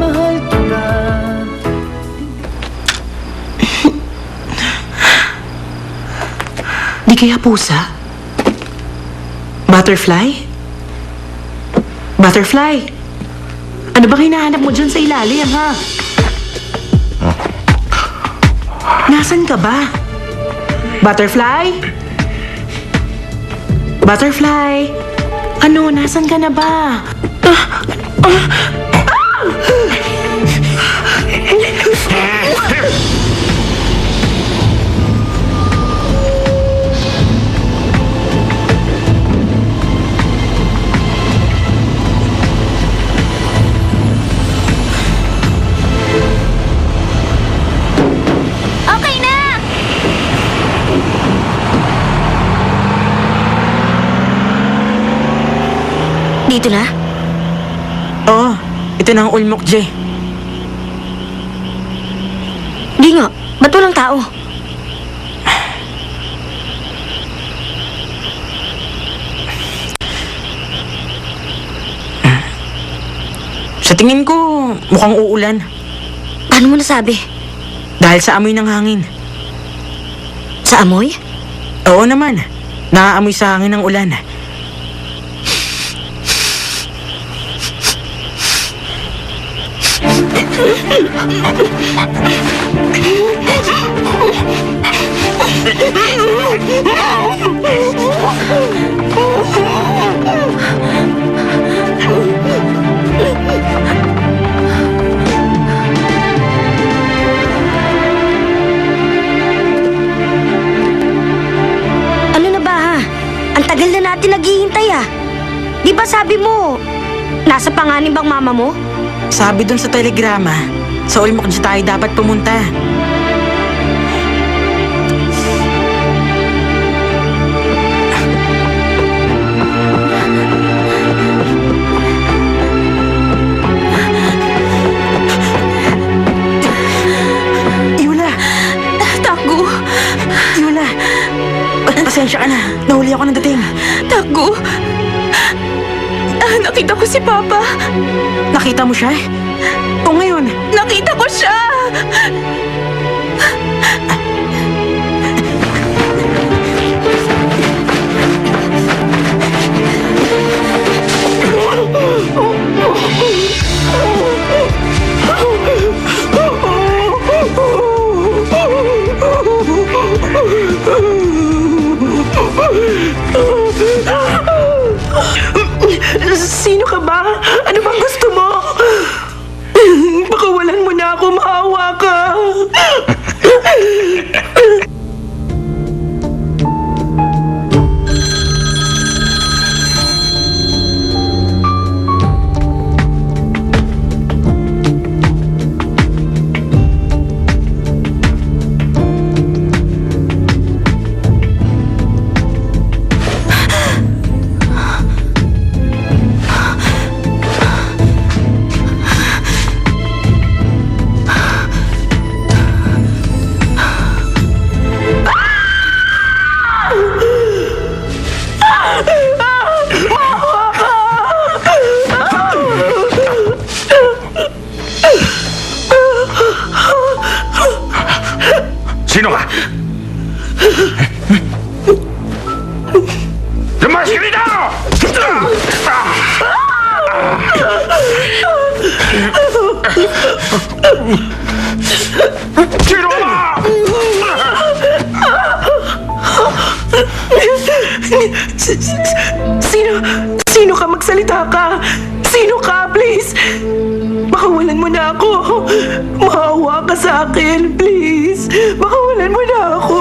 mahal kita. Di kaya pusa? Butterfly? Butterfly? Ano bang hinahanap mo dyan sa ilalim, ha? Nasaan ka ba? Butterfly? Butterfly? Ano, nasaan ka na ba? Okay na! Dito na? Oo, ito na ang ulmok, Jay. Di nga. Ba't walang tao? Sa tingin ko, mukhang uulan. Paano mo nasabi? Dahil sa amoy ng hangin. Sa amoy? Oo naman, naaamoy sa hangin ng ulan. Ano na ba ha? Ang tagal na natin naghihintay ah. Di ba sabi mo, nasa panganib ang mama mo? Sabi dun sa telegrama, sa ulmok dyan tayo dapat pumunta. Yula! Takbo! Yula! Pasensya ka na, nahuli ako ng dating. Takbo! Nakita ko si Papa. Nakita mo siya? O ngayon? Nakita ko siya! Sino ka ba? Ano bang gusto mo? Pakawalan mo na ako, maawa ka. Sino ka? Lumayas ka dito! Sino ka ba? Sino ka? Magsalita ka! Sino ka? Please! Pakawalan mo na ako! Maawa ka sa akin, please! Pakawalan mo na ako!